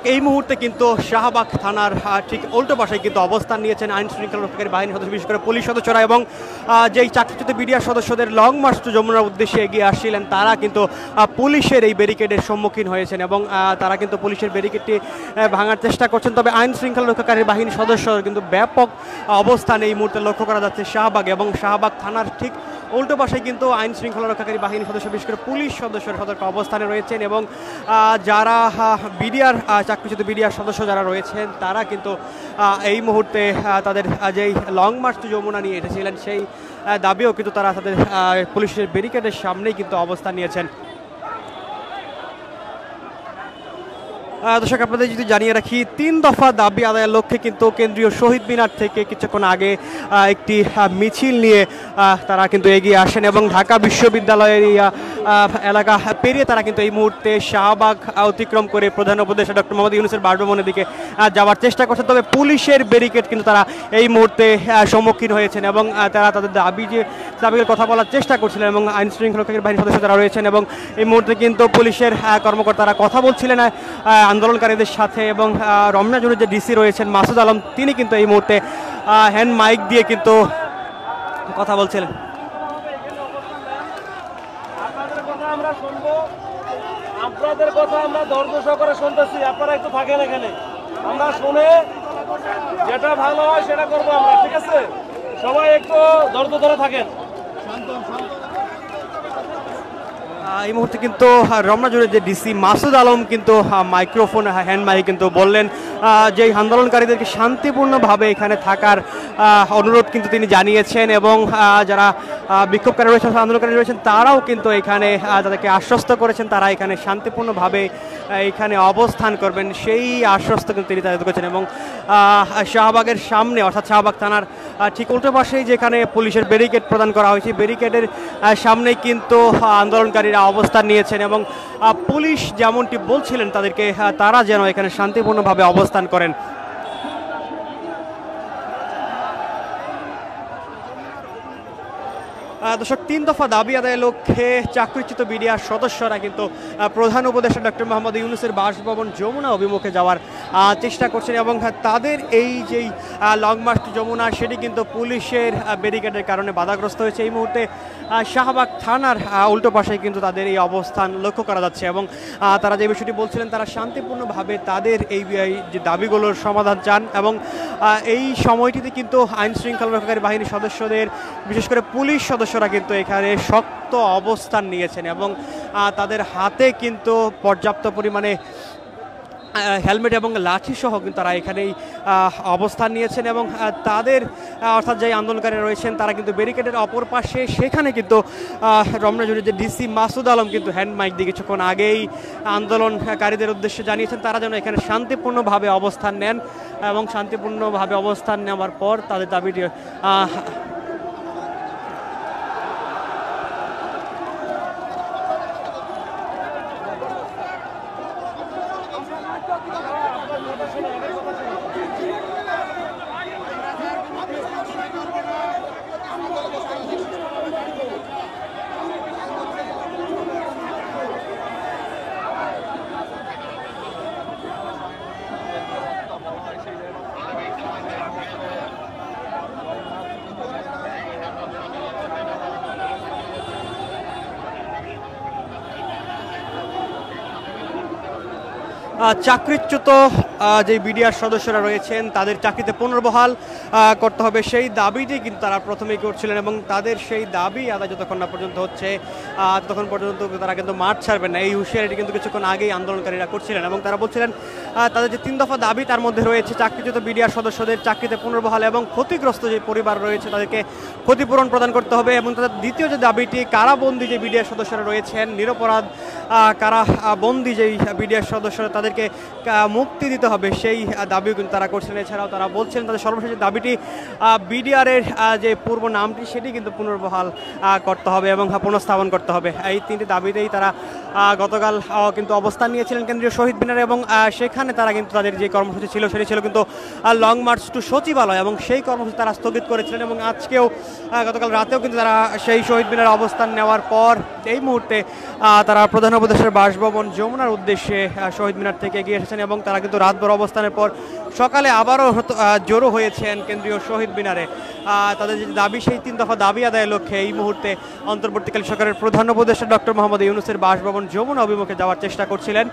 দর্শক এই মুহূর্তে কিন্তু শাহবাগ থানার ঠিক উল্টো পাশে কিন্তু অবস্থান নিয়েছেন আইন শৃঙ্খলা রক্ষাকারী বাহিনীর সদস্য, বিশেষ করে পুলিশ সদস্যরা, এবং যেই চাকরিচ্যুত বিডিআর সদস্যদের লং মার্চ টু যমুনার উদ্দেশ্যে এগিয়ে আসছিলেন তারা কিন্তু পুলিশের এই ব্যারিকেডের সম্মুখীন হয়েছেন এবং তারা কিন্তু পুলিশের ব্যারিকেডটি ভাঙার চেষ্টা করছেন। তবে আইন শৃঙ্খলা রক্ষাকারী বাহিনীর সদস্য কিন্তু ব্যাপক অবস্থান এই মুহূর্তে লক্ষ্য করা যাচ্ছে শাহবাগ, এবং শাহবাগ থানার ঠিক উল্টো পাশে কিন্তু আইন শৃঙ্খলা রক্ষাকারী বাহিনীর সদস্য, বিশেষ করে পুলিশ সদস্যরা সতর্ক অবস্থানে রয়েছেন, এবং যারা বিডিআর চাকরিচ্যুত বিডিআর সদস্য যারা রয়েছেন তারা কিন্তু এই মুহূর্তে তাদের যেই লং মার্চ টু যমুনা নিয়ে এসেছিলেন সেই দাবিও কিন্তু তারা তাদের পুলিশের ব্যারিকেডের সামনেই কিন্তু অবস্থান নিয়েছেন। দর্শক আপনাদের যদি জানিয়ে রাখি, 3 দফা দাবি আদায়ের লক্ষ্যে কিন্তু কেন্দ্রীয় শহীদ মিনার থেকে কিছুক্ষণ আগে একটি মিছিল নিয়ে তারা কিন্তু এগিয়ে আসেন এবং ঢাকা বিশ্ববিদ্যালয়ের এলাকা পেরিয়ে তারা কিন্তু এই মুহূর্তে শাহবাগ অতিক্রম করে প্রধান উপদেষ্টা ডক্টর মোহাম্মদ ইউনূসের বাসভবনের দিকে যাওয়ার চেষ্টা করছেন। তবে পুলিশের ব্যারিকেড কিন্তু তারা এই মুহূর্তে সম্মুখীন হয়েছেন এবং তারা তাদের দাবির কথা বলার চেষ্টা করছিলেন, এবং আইন শৃঙ্খলা বাহিনীর সদস্য যারা রয়েছেন এবং এই মুহূর্তে কিন্তু পুলিশের কর্মকর্তারা কথা বলছিলেন আন্দোলনকারীদের সাথে, এবং রমনা জোনের যে ডিসি রয়েছেন মাসুদ আলম তিনি কিন্তু এই মুহূর্তে হ্যান্ড মাইক দিয়ে কিন্তু কথা বলছিলেন। আপনাদের কথা আমরা ধৈর্য সহকারে শুনতেছি, আপনারা একটু থাকেন এখানে, আমরা শুনে যেটা ভালো হয় সেটা করবো আমরা, ঠিক আছে? সবাই একটু ধৈর্য ধরে থাকেন। এই মুহূর্তে কিন্তু রমনা জোনের যে ডিসি মাসুদ আলম কিন্তু মাইক্রোফোন হ্যান্ড মাইক কিন্তু বললেন যে আন্দোলনকারীদেরকে শান্তিপূর্ণভাবে এখানে থাকার অনুরোধ কিন্তু তিনি জানিয়েছেন, এবং যারা বিক্ষোভকারী রয়েছেন আন্দোলনকারী রয়েছেন তারাও কিন্তু এখানে তাদেরকে আশ্বস্ত করেছেন তারা এখানে শান্তিপূর্ণভাবে এখানে অবস্থান করবেন, সেই আশ্বস্ত কিন্তু তিনি তাদের করেছেন। এবং শাহবাগের সামনে অর্থাৎ শাহবাগ থানার ঠিক উল্টো পাশেই যেখানে পুলিশের ব্যারিকেড প্রদান করা হয়েছে ব্যারিকেডের সামনে কিন্তু আন্দোলনকারীরা অবস্থান নিয়েছেন, এবং পুলিশ যেমনটি বলছিলেন তাদেরকে তারা যেন এখানে শান্তিপূর্ণভাবে অবস্থান করেন। দর্শক 3 দফা দাবি আদায়ের লক্ষ্যে চাকরিচ্যুত বিডিআর সদস্যরা কিন্তু প্রধান উপদেষ্টা ডক্টর মোহাম্মদ ইউনূসের বাসভবন যমুনা অভিমুখে যাওয়ার চেষ্টা করছেন, এবং তাদের এই যেই লং মার্চ টু যমুনা সেটি কিন্তু পুলিশের ব্যারিকেডের কারণে বাধাগ্রস্ত হয়েছে। এই মুহূর্তে শাহবাগ থানার উল্টো পাশে কিন্তু তাদের এই অবস্থান লক্ষ্য করা যাচ্ছে, এবং তারা যে বিষয়টি বলছিলেন তারা শান্তিপূর্ণভাবে তাদের এই যে দাবিগুলোর সমাধান চান, এবং এই সময়টিতে কিন্তু আইন শৃঙ্খলা রক্ষাকারী বাহিনীর সদস্যদের বিশেষ করে পুলিশ সদস্যরা কিন্তু এখানে শক্ত অবস্থান নিয়েছেন, এবং তাদের হাতে কিন্তু পর্যাপ্ত পরিমাণে হেলমেট এবং লাঠি সহ কিন্তু তারা এখানেই অবস্থান নিয়েছেন, এবং তাদের অর্থাৎ যে আন্দোলনকারী রয়েছেন তারা কিন্তু ব্যারিকেডের অপর পাশে সেখানে কিন্তু রমনা জোনের যে ডিসি মাসুদ আলম কিন্তু হ্যান্ড মাইক দিয়ে কিছুক্ষণ আগেই আন্দোলনকারীদের উদ্দেশ্যে জানিয়েছেন তারা যেন এখানে শান্তিপূর্ণভাবে অবস্থান নেন, এবং শান্তিপূর্ণভাবে অবস্থান নেওয়ার পর তাদের দাবিটি চাকরিচ্যুত যে বিডিআর সদস্যরা রয়েছেন তাদের চাকরিতে পুনর্বহাল করতে হবে সেই দাবিটি কিন্তু তারা প্রথমেই করছিলেন, এবং তাদের সেই দাবি আদায় যতক্ষণ না পর্যন্ত হচ্ছে ততক্ষণ পর্যন্ত তারা কিন্তু মাঠ ছাড়বেন না, এই হুঁশিয়ারিটি কিন্তু কিছুক্ষণ আগেই আন্দোলনকারীরা করছিলেন। এবং তারা বলছিলেন তাদের যে 3 দফা দাবি তার মধ্যে রয়েছে চাকরিচ্যুত বিডিআর সদস্যদের চাকরিতে পুনর্বহাল, এবং ক্ষতিগ্রস্ত যে পরিবার রয়েছে তাদেরকে ক্ষতিপূরণ প্রদান করতে হবে, এবং তাদের দ্বিতীয় যে দাবিটি কারাবন্দী যে বিডিআর সদস্যরা রয়েছেন নিরপরাধ কারাবন্দী যেই বিডিআর সদস্যরা তাদেরকে মুক্তি দিতে হবে সেই দাবিও কিন্তু তারা করছেন। এছাড়াও তারা বলছেন তাদের সর্বশেষ দাবিটি বিডিআরের যে পূর্ব নামটি সেটি কিন্তু পুনর্বহাল করতে হবে এবং পুনঃস্থাপন করতে হবে। এই 3টি দাবিতেই তারা গতকাল কিন্তু অবস্থান নিয়েছিলেন কেন্দ্রীয় শহীদ মিনারে, এবং সেখানে সেখানে তারা কিন্তু তাদের যে কর্মসূচি ছিল সেটি ছিল কিন্তু লং মার্চ টু সচিবালয়, এবং সেই কর্মসূচি তারা স্থগিত করেছিলেন। এবং আজকেও গতকাল রাতেও কিন্তু তারা সেই শহীদ মিনারে অবস্থান নেওয়ার পর এই মুহূর্তে তারা প্রধান উপদেষ্টার বাসভবন যমুনার উদ্দেশ্যে শহীদ মিনার থেকে এগিয়ে এসেছেন, এবং তারা কিন্তু রাতভর অবস্থানের পর সকালে আবারও জড়ো হয়েছেন কেন্দ্রীয় শহীদ মিনারে। তাদের যে দাবি, সেই 3 দফা দাবি আদায়ের লক্ষ্যে এই মুহূর্তে অন্তর্বর্তীকালীন সরকারের প্রধান উপদেষ্টা ডক্টর মোহাম্মদ ইউনূসের বাসভবন যমুনা অভিমুখে যাওয়ার চেষ্টা করছিলেন।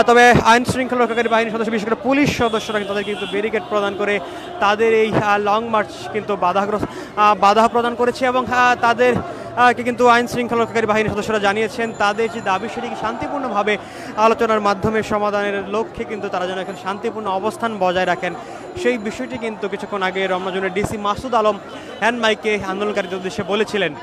তবে আইন শৃঙ্খলা রক্ষাকারী বাহিনীর সদস্য, বিশেষ করে পুলিশ সদস্যরা তাদের কিন্তু ব্যারিকেড প্রদান করে তাদের এই লং মার্চ কিন্তু বাধা প্রদান করেছে, এবং তাদের কে কিন্তু আইন শৃঙ্খলা রক্ষাকারী বাহিনীর সদস্যরা জানিয়েছেন তাদের যে দাবি সেটিকে শান্তিপূর্ণভাবে আলোচনার মাধ্যমে সমাধানের লক্ষ্যে কিন্তু তারা যেন এখন শান্তিপূর্ণ অবস্থান বজায় রাখেন, সেই বিষয়টি কিন্তু কিছুক্ষণ আগে রমনা জোনের ডিসি মাসুদ আলম হ্যান্ড মাইকে আন্দোলনকারীদের উদ্দেশ্যে বলেছিলেন।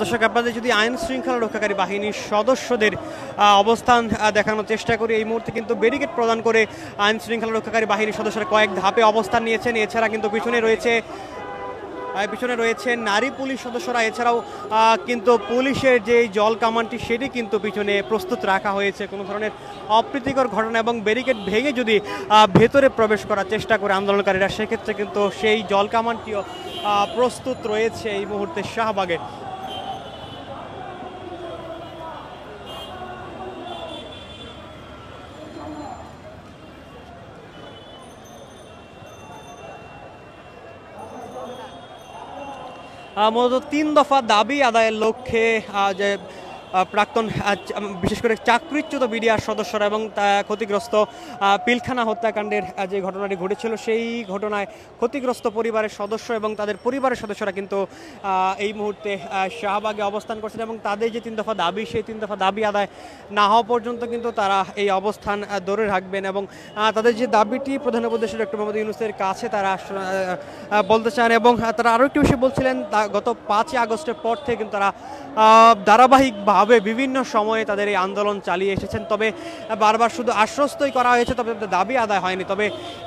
দর্শক, আপনাদের যদি আইন শৃঙ্খলা রক্ষাকারী বাহিনীর সদস্যদের অবস্থান দেখানোর চেষ্টা করি, এই মুহূর্তে কিন্তু ব্যারিকেড প্রদান করে আইন শৃঙ্খলা রক্ষাকারী বাহিনীর সদস্যরা কয়েক ধাপে অবস্থান নিয়েছেন। এছাড়া কিন্তু পিছনে রয়েছে নারী পুলিশ সদস্যরা। এছাড়াও কিন্তু পুলিশের যে জল কামানটি সেটি কিন্তু পিছনে প্রস্তুত রাখা হয়েছে কোনো ধরনের অপ্রীতিকর ঘটনা এবং ব্যারিকেড ভেঙে যদি ভেতরে প্রবেশ করার চেষ্টা করে আন্দোলনকারীরা, সেক্ষেত্রে কিন্তু সেই জল কামানটিও প্রস্তুত রয়েছে এই মুহূর্তে শাহবাগে। মূলত 3 দফা দাবি আদায়ের লক্ষ্যে যে প্রাক্তন বিশেষ করে চাকরিচ্যুত বিডিআর সদস্যরা এবং ক্ষতিগ্রস্ত পিলখানা হত্যাকাণ্ডের যে ঘটনাটি ঘটেছিল, সেই ঘটনায় ক্ষতিগ্রস্ত পরিবারের সদস্য এবং তাদের পরিবারের সদস্যরা কিন্তু এই মুহূর্তে শাহবাগে অবস্থান করছেন, এবং তাদের যে 3 দফা দাবি, সেই 3 দফা দাবি আদায় না হওয়া পর্যন্ত কিন্তু তারা এই অবস্থান ধরে রাখবেন। এবং তাদের যে দাবিটি প্রধান উপদেষ্টা ডক্টর মোহাম্মদ ইউনূসের কাছে তারা বলতে চান, এবং তারা আরও একটি বিষয় বলছিলেন, গত 5ই আগস্টের পর থেকে কিন্তু তারা ধারাবাহিকভাবে বিভিন্ন সময়ে তাদের এই আন্দোলন চালিয়ে এসেছেন। তবে বারবার শুধু আশ্বস্তই করা হয়েছে, তবে দাবি আদায় হয়নি। তবে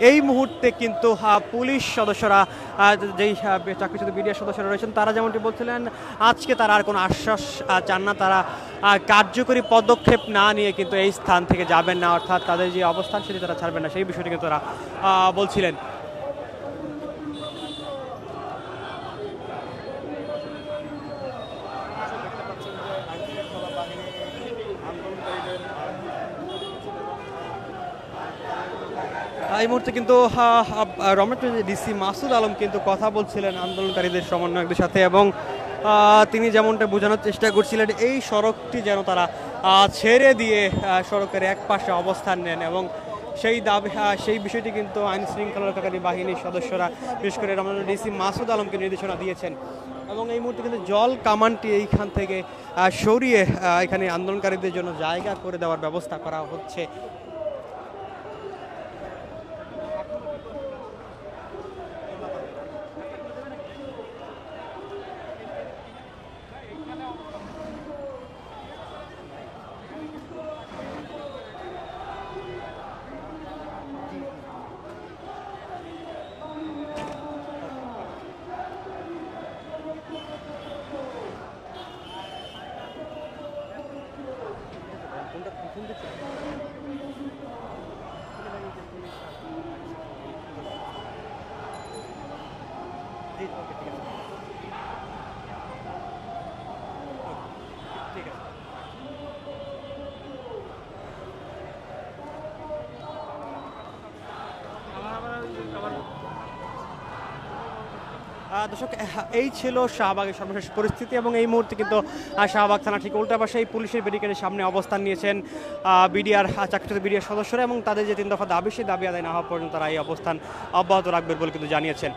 এই মুহূর্তে কিন্তু পুলিশ সদস্যরা, যেই চাকরিচ্যুত বিডিআর সদস্যরা রয়েছেন, তারা যেমনটি বলছিলেন আজকে তারা আর কোনো আশ্বাস চান না, তারা কার্যকরী পদক্ষেপ না নিয়ে কিন্তু এই স্থান থেকে যাবেন না, অর্থাৎ তাদের যে অবস্থান সেটি তারা ছাড়বেন না, সেই বিষয়টি কিন্তু তারা বলছিলেন। এই মুহূর্তে কিন্তু রমনা ডিসি মাসুদ আলম কিন্তু কথা বলছিলেন আন্দোলনকারীদের সমন্বয়কদের সাথে, এবং তিনি যেমনটা বোঝানোর চেষ্টা করছিলেন এই সড়কটি যেন তারা ছেড়ে দিয়ে সড়কের এক পাশে অবস্থান নেন, এবং সেই বিষয়টি কিন্তু আইন শৃঙ্খলা রক্ষাকারী বাহিনীর সদস্যরা বিশেষ করে রমনা ডিসি মাসুদ আলমকে নির্দেশনা দিয়েছেন। এবং এই মুহূর্তে কিন্তু জল কামানটি এইখান থেকে সরিয়ে এখানে আন্দোলনকারীদের জন্য জায়গা করে দেওয়ার ব্যবস্থা করা হচ্ছে। দর্শক, এই ছিল শাহবাগের সর্বশেষ পরিস্থিতি, এবং এই মুহূর্তে কিন্তু শাহবাগ থানা ঠিক উল্টা পাশে এই পুলিশের ব্যারিকেডের সামনে অবস্থান নিয়েছেন বিডিআর চাকরিচ্যুত বিডিআর সদস্যরা, এবং তাদের যে 3 দফা দাবি, সেই দাবি আদায় না হওয়া পর্যন্ত তারা এই অবস্থান অব্যাহত রাখবেন বলে কিন্তু জানিয়েছেন।